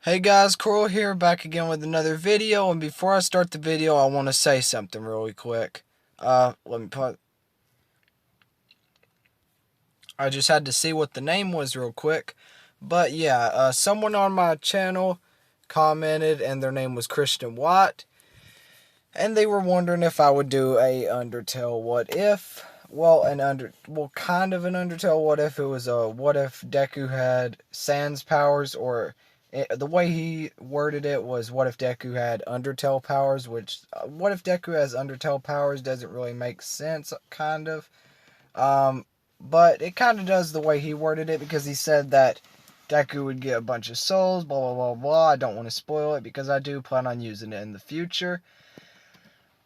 Hey guys, Coral here, back again with another video, and before I start the video, I want to say something really quick. Let me put... I just had to see what the name was real quick. But yeah, someone on my channel commented, and their name was Christian Watt, and they were wondering if I would do a Undertale what if. Well, kind of an Undertale what if. It was a what if Deku had Sans powers, or the way he worded it was what if Deku had Undertale powers, which what if Deku has Undertale powers doesn't really make sense, kind of. Um, but it kind of does the way he worded it, because he said that Deku would get a bunch of souls, blah blah blah blah. I don't want to spoil it because I do plan on using it in the future.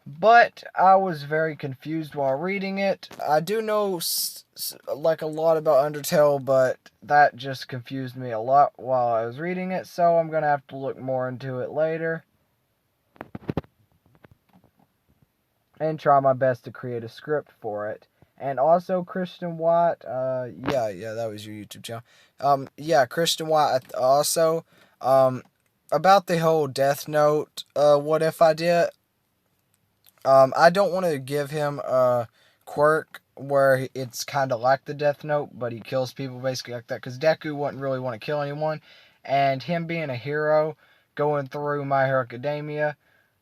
But I was very confused while reading it. I do know like a lot about Undertale, but that just confused me a lot while I was reading it, so I'm gonna have to look more into it later and try my best to create a script for it. And also, Christian Watt, yeah, that was your YouTube channel. Yeah, Christian Watt also, about the whole Death Note, what if I did. I don't want to give him a quirk where it's kind of like the Death Note, but he kills people basically like that, because Deku wouldn't really want to kill anyone, and him being a hero, going through My Hero Academia,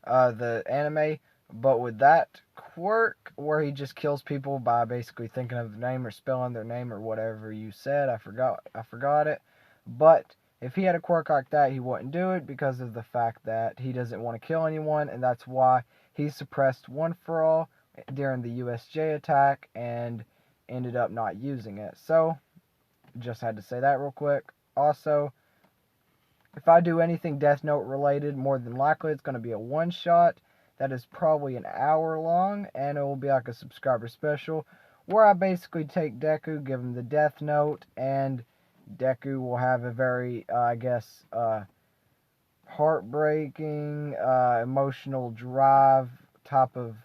the anime, but with that quirk where he just kills people by basically thinking of their name or spelling their name or whatever you said. I forgot it. But if he had a quirk like that, he wouldn't do it because of the fact that he doesn't want to kill anyone, and that's why he suppressed One for All during the USJ attack and ended up not using it. So, just had to say that real quick. Also, if I do anything Death Note related, more than likely it's going to be a one-shot that is probably an hour long, and it will be like a subscriber special where I basically take Deku, give him the Death Note, and Deku will have a very, heartbreaking, emotional drive type of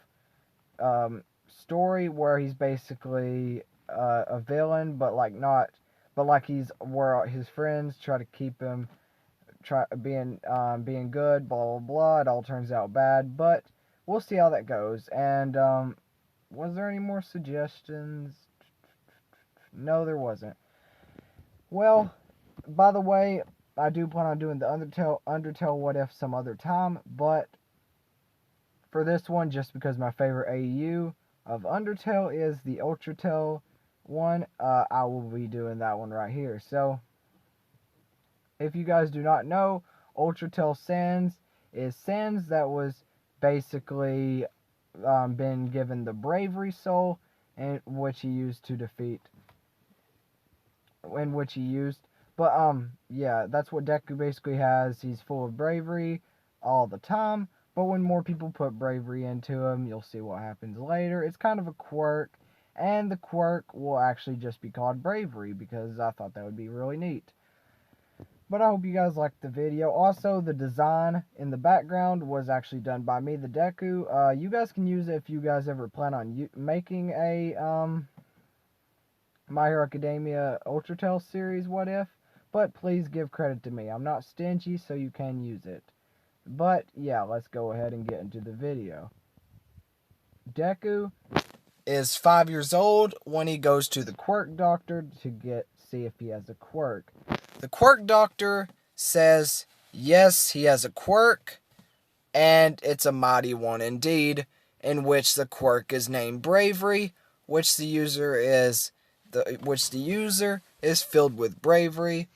story where he's basically a villain, but like not, but like he's where his friends try to keep him being good, blah blah blah. It all turns out bad, but we'll see how that goes. And was there any more suggestions? No, there wasn't. Well, by the way, I do plan on doing the Undertale what if some other time, but for this one, just because my favorite AU of Undertale is the Ultratel one, I will be doing that one right here. So, if you guys do not know, Ultratel Sans is Sans that was basically been given the Bravery Soul, and which he used to defeat, in which he used. But yeah, that's what Deku basically has. He's full of bravery all the time. But when more people put bravery into him, you'll see what happens later. It's kind of a quirk, and the quirk will actually just be called bravery, because I thought that would be really neat. But I hope you guys liked the video. Also, the design in the background was actually done by me, the Deku. You guys can use it if you guys ever plan on making a My Hero Academia Ultratel series, what if? But please give credit to me. I'm not stingy, so you can use it. But yeah, let's go ahead and get into the video. Deku is 5 years old when he goes to the quirk doctor to see if he has a quirk. The quirk doctor says yes, he has a quirk, and it's a mighty one indeed, in which the quirk is named Bravery, which the user is filled with bravery,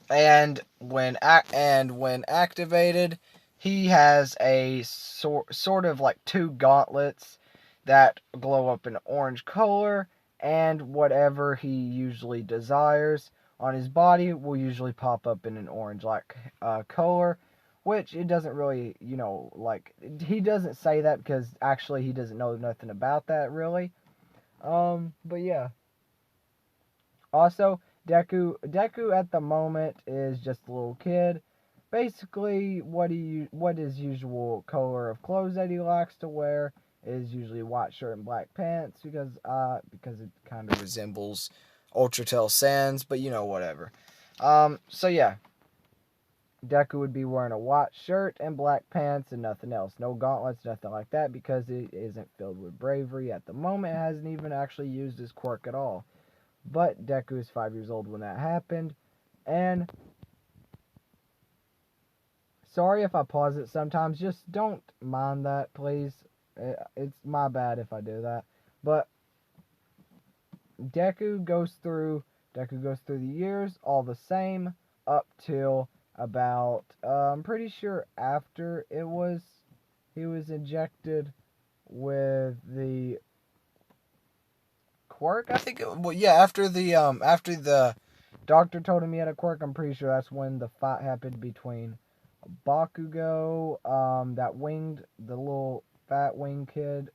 and when activated, he has a sort of like two gauntlets that glow up in orange color, and whatever he usually desires on his body will usually pop up in an orange like color, which it doesn't really, like, he doesn't say that because actually he doesn't know nothing about that really. But yeah. Also, Deku at the moment is just a little kid. Basically, what his usual color of clothes that he likes to wear is usually white shirt and black pants, because it kind of resembles Ultratel Sans, but whatever. So yeah. Deku would be wearing a white shirt and black pants and nothing else. No gauntlets, nothing like that, because it isn't filled with bravery at the moment. It hasn't even actually used his quirk at all. But Deku is 5 years old when that happened. And sorry if I pause it sometimes. Just don't mind that, please. It's my bad if I do that. But Deku goes through the years all the same up till about I'm pretty sure after he was injected with the quirk. I think well yeah, after the doctor told him he had a quirk, I'm pretty sure that's when the fight happened between Bakugo, the little fat winged kid,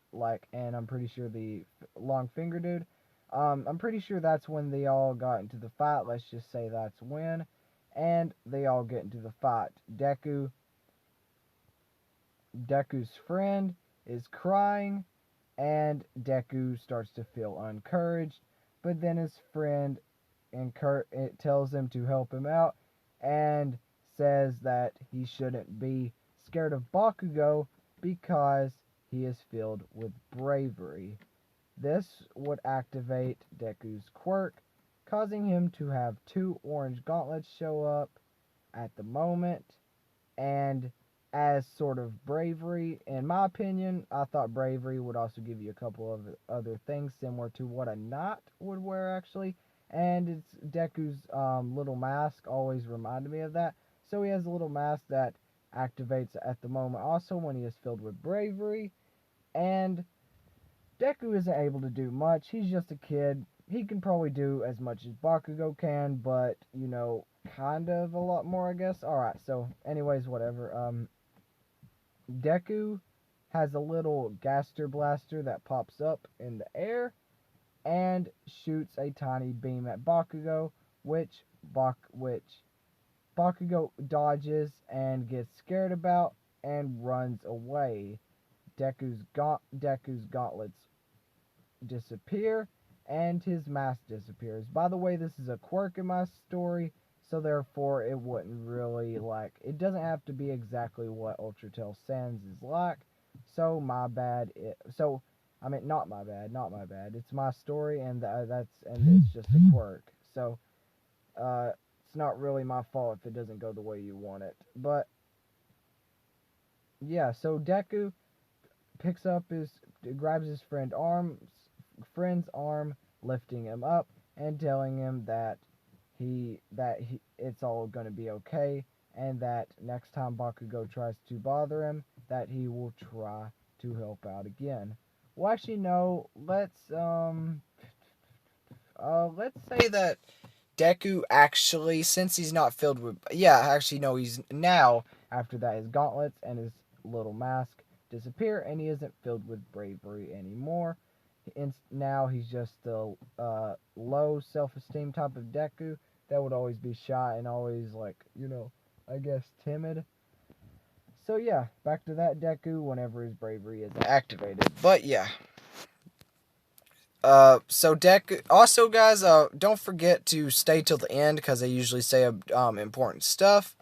and I'm pretty sure the long finger dude. I'm pretty sure that's when they all got into the fight. Let's just say that's when, and they all get into the fight. Deku's friend is crying, and Deku starts to feel encouraged, but then his friend it tells him to help him out, and says that he shouldn't be scared of Bakugo because he is filled with bravery. This would activate Deku's quirk, causing him to have 2 orange gauntlets show up at the moment, and as sort of bravery, in my opinion, I thought bravery would also give you a couple of other things similar to what a knight would wear, actually. And it's Deku's little mask always reminded me of that. So he has a little mask that activates at the moment also when he is filled with bravery. And Deku isn't able to do much. He's just a kid. He can probably do as much as Bakugo can, but, kind of a lot more, I guess. Alright, so, anyways, whatever. Deku has a little Gaster Blaster that pops up in the air and shoots a tiny beam at Bakugo, which Bakugo dodges and gets scared about and runs away. Deku's gauntlets disappear and his mask disappears. By the way, this is a quirk in my story, so therefore it wouldn't really it doesn't have to be exactly what Ultra Tail Sans is like. So my bad. I mean, not my bad. It's my story, and it's just a quirk. So it's not really my fault if it doesn't go the way you want it. But yeah, so Deku grabs his friend's arm, lifting him up and telling him that it's all going to be okay, and that next time Bakugo tries to bother him, that he will try to help out again. Well, actually, no. Let's say that Deku actually, since he's not filled with, actually no, he's now after that his gauntlets and his little mask disappear, and he isn't filled with bravery anymore. Now he's just a low self-esteem type of Deku that would always be shy and always I guess timid. So yeah, back to that Deku whenever his bravery is activated. But yeah. So Deku, also guys, don't forget to stay till the end because I usually say important stuff.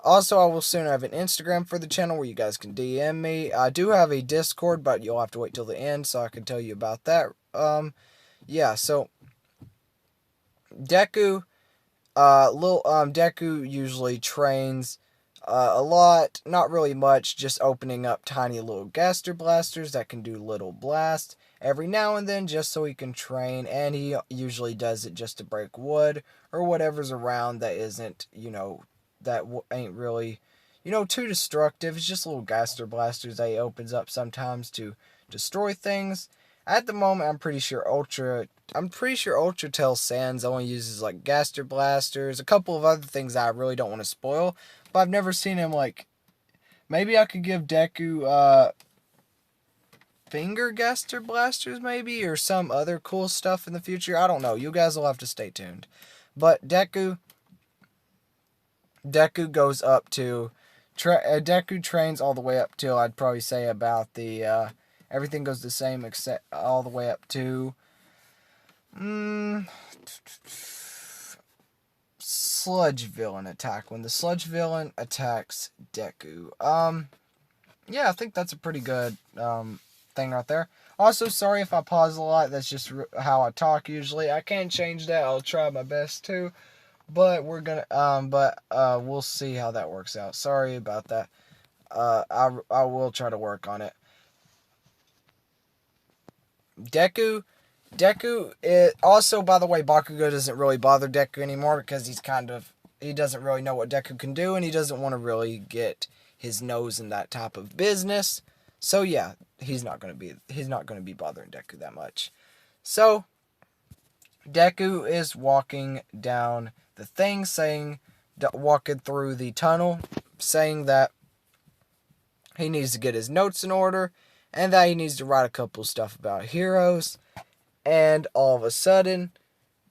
Also, I will soon have an Instagram for the channel where you guys can DM me. I do have a Discord, but you'll have to wait till the end so I can tell you about that. Yeah, so Deku, Deku usually trains a lot, not really much, just opening up tiny little Gaster Blasters that can do little blasts every now and then just so he can train, and he usually does it just to break wood or whatever's around that isn't, ain't really, too destructive. It's just little Gaster Blasters that he opens up sometimes to destroy things. At the moment, I'm pretty sure Ultra Tail Sans only uses Gaster Blasters, a couple of other things that I really don't want to spoil, but I've never seen him maybe I could give Deku Finger Gaster Blasters maybe, or some other cool stuff in the future. I don't know. You guys will have to stay tuned. But Deku goes up to Deku trains all the way up till I'd probably say about the everything goes the same except all the way up to sludge villain attack. When the sludge villain attacks Deku. Yeah, I think that's a pretty good thing right there. Also, sorry if I pause a lot. That's just how I talk usually. I can change that. I'll try my best to. But we're gonna we'll see how that works out. Sorry about that. I will try to work on it. Deku, it also, by the way, Bakugo doesn't really bother Deku anymore because he doesn't really know what Deku can do, and he doesn't want to really get his nose in that type of business. So yeah, he's not gonna be bothering Deku that much. So Deku is walking down the thing, walking through the tunnel, saying that he needs to get his notes in order, and that he needs to write a couple stuff about heroes. And all of a sudden,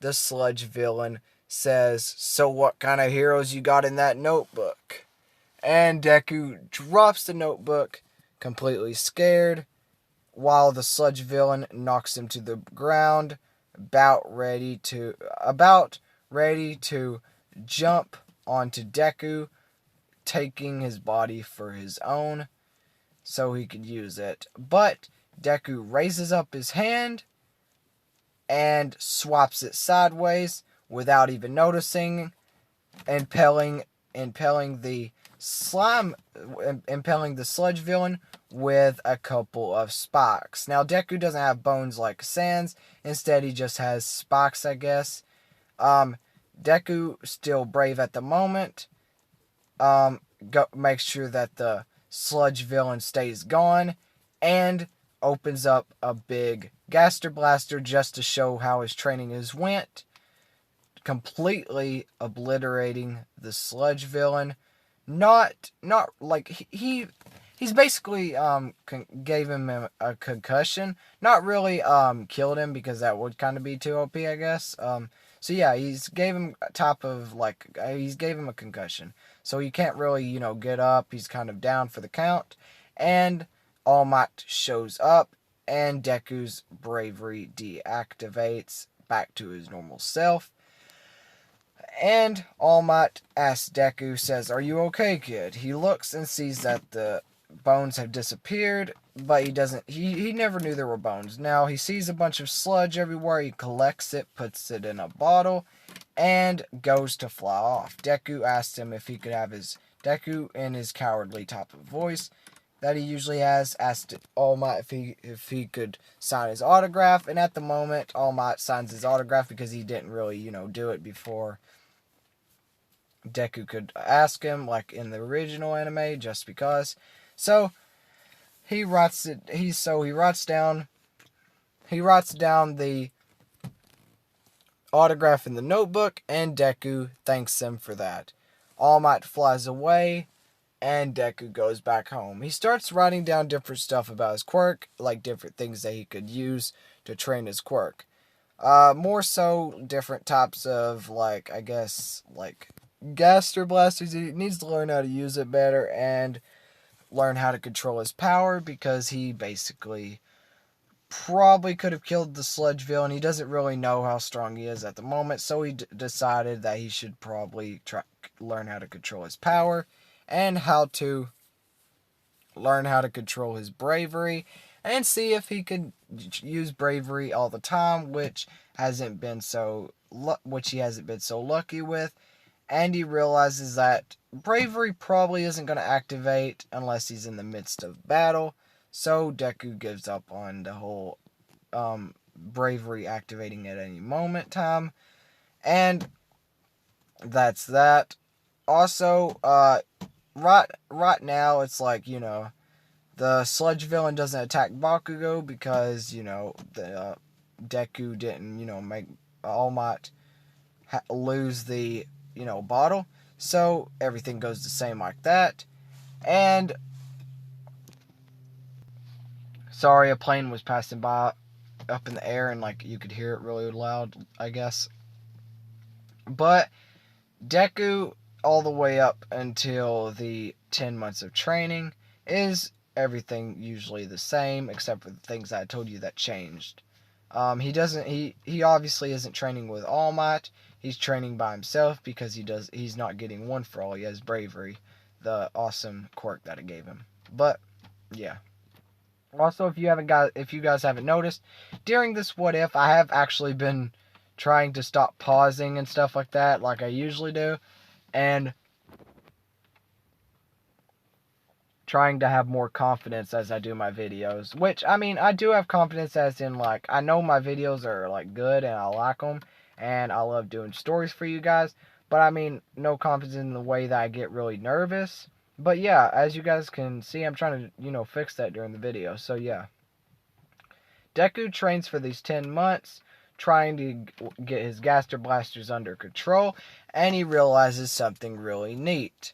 the sludge villain says, "So what kind of heroes you got in that notebook?" And Deku drops the notebook, completely scared, while the sludge villain knocks him to the ground, about ready to jump onto Deku, taking his body for his own so he could use it. But Deku raises up his hand and swaps it sideways without even noticing, impaling the sludge villain with a couple of spikes. Now, Deku doesn't have bones like Sans. Instead, he just has spikes, I guess. Deku, still brave at the moment, makes sure that the sludge villain stays gone, and opens up a big Gaster Blaster just to show how his training has went, completely obliterating the sludge villain. Not like he's basically gave him a concussion. Not really killed him, because that would kind of be too OP, I guess. So yeah, he's gave him a concussion. So he can't really, get up. He's kind of down for the count. And All Might shows up, and Deku's bravery deactivates back to his normal self. And All Might asks Deku, says, "Are you okay, kid?" He looks and sees that the bones have disappeared, but he never knew there were bones. Now he sees a bunch of sludge everywhere. He collects it, puts it in a bottle, and goes to fly off. Deku asks him if he could have Deku, in his cowardly type of voice that he usually has, asked All Might if he could sign his autograph, and at the moment, All Might signs his autograph because he didn't really, do it before Deku could ask him, like in the original anime, just because. So he writes down the autograph in the notebook, and Deku thanks him for that. All Might flies away, and Deku goes back home. He starts writing down different stuff about his quirk, like different things that he could use to train his quirk. More so different types of, Gaster Blasters. He needs to learn how to use it better and learn how to control his power, because he basically probably could have killed the sludge villain. He doesn't really know how strong he is at the moment, so he decided that he should probably learn how to control his power, and how to learn how to control his bravery, and see if he could use bravery all the time, which he hasn't been so lucky with. And he realizes that bravery probably isn't going to activate unless he's in the midst of battle. So Deku gives up on the whole bravery activating at any moment time. And that's that. Also, right now, it's like, the sludge villain doesn't attack Bakugo because, the Deku didn't, make All Might lose the, bottle. So everything goes the same like that. And sorry, a plane was passing by up in the air, and you could hear it really loud, I guess. But Deku, all the way up until the 10 months of training, is everything usually the same, except for the things I told you that changed. He obviously isn't training with All Might. he's training by himself because he's not getting one for all. He has bravery, the awesome quirk that it gave him. But yeah. Also, if you guys haven't noticed, during this what if, I have actually been trying to stop pausing and stuff like that, like I usually do, and trying to have more confidence as I do my videos. Which, I mean, I do have confidence as in, like, I know my videos are, like, good and I like them, and I love doing stories for you guys, but I mean, no confidence in the way that I get really nervous. But yeah, as you guys can see, I'm trying to, fix that during the video, so yeah. Deku trains for these 10 months, trying to get his Gaster Blasters under control, and he realizes something really neat.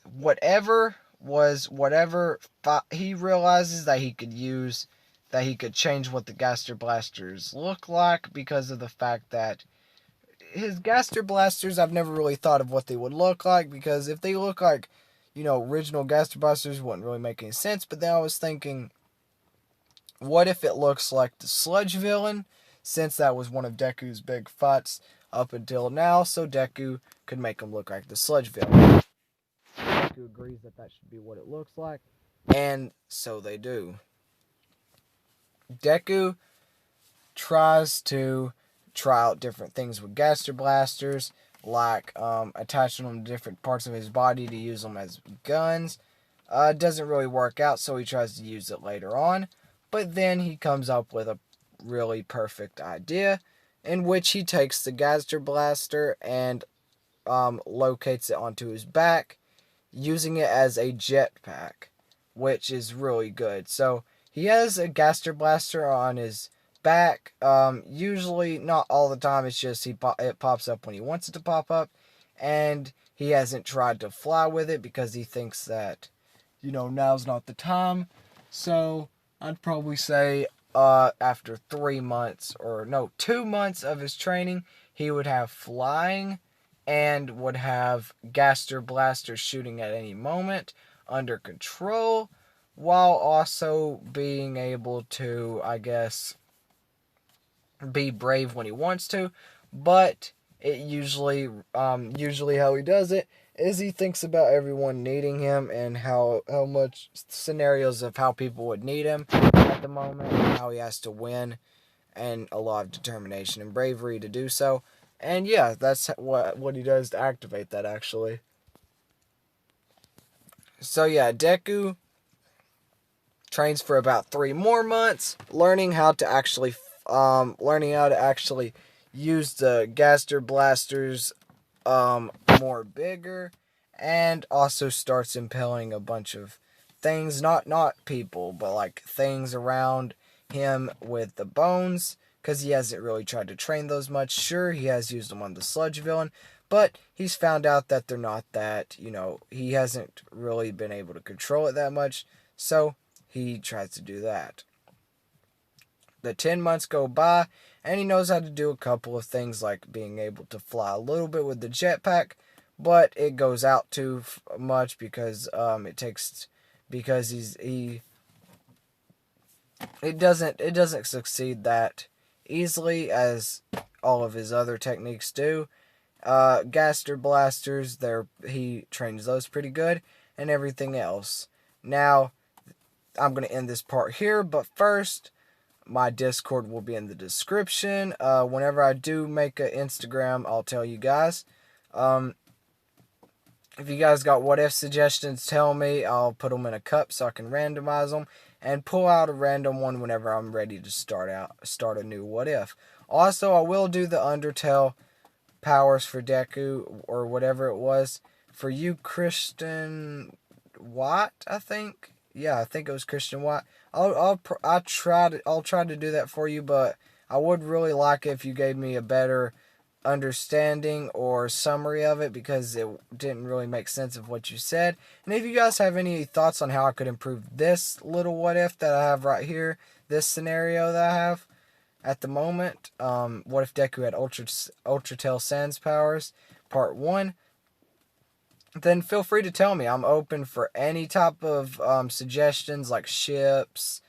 He realizes that he could change what the Gaster Blasters look like, because of the fact that his Gaster Blasters, I've never really thought of what they would look like, because if they look like, original Gaster Blasters, wouldn't really make any sense. But then I was thinking, what if it looks like the Sludge Villain, since that was one of Deku's big fights up until now, so Deku could make him look like the Sludge Villain. Deku agrees that that should be what it looks like, and so they do. Deku tries to try out different things with Gaster Blasters, like attaching them to different parts of his body to use them as guns. It doesn't really work out, so he tries to use it later on, but then he comes up with a really perfect idea, in which he takes the Gaster Blaster and locates it onto his back, using it as a jetpack, which is really good. So he has a Gaster Blaster on his back. Usually, not all the time. It's just it pops up when he wants it to pop up, and he hasn't tried to fly with it because he thinks that, now's not the time. So I'd probably say after 3 months, or no, 2 months of his training, he would have flying and would have Gaster Blasters shooting at any moment under control, while also being able to, I guess, be brave when he wants to. But it usually how he does it is he thinks about everyone needing him, and how much scenarios of how people would need him at the moment, and how he has to win, and a lot of determination and bravery to do so. And yeah, that's what he does to activate that, actually. So yeah, Deku trains for about 3 more months, learning how to actually use the Gaster Blasters more bigger, and also starts impaling a bunch of things, not people, but like things around him with the bones, because he hasn't really tried to train those much. Sure, he has used them on the Sludge Villain, but he's found out that they're not that, he hasn't really been able to control it that much, so he tries to do that. The 10 months go by, and he knows how to do a couple of things, like being able to fly a little bit with the jetpack, but it goes out too much because it doesn't succeed that easily as all of his other techniques do. Gaster Blasters, he trains those pretty good, and everything else. Now, I'm going to end this part here, but first, my Discord will be in the description. Whenever I do make an Instagram, I'll tell you guys. If you guys got what if suggestions, tell me. I'll put them in a cup so I can randomize them, and pull out a random one whenever I'm ready to start a new what if. Also, I will do the Undertale powers for Deku, or whatever it was, for you, Christian Watt, I think. Yeah, I think it was Christian Watt. I'll try to do that for you, but I would really like it if you gave me a better understanding or summary of it, because it didn't really make sense of what you said. And if you guys have any thoughts on how I could improve this little what if that I have right here, this scenario that I have at the moment, what if Deku had Ultra Tail Sans powers, part 1, then feel free to tell me. I'm open for any type of suggestions, like ships,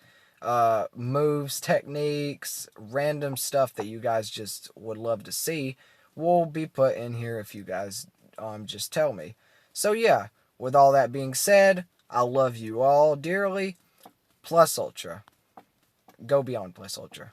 moves, techniques, random stuff that you guys just would love to see. will be put in here if you guys just tell me. So yeah, with all that being said, I love you all dearly. Plus Ultra. Go beyond Plus Ultra.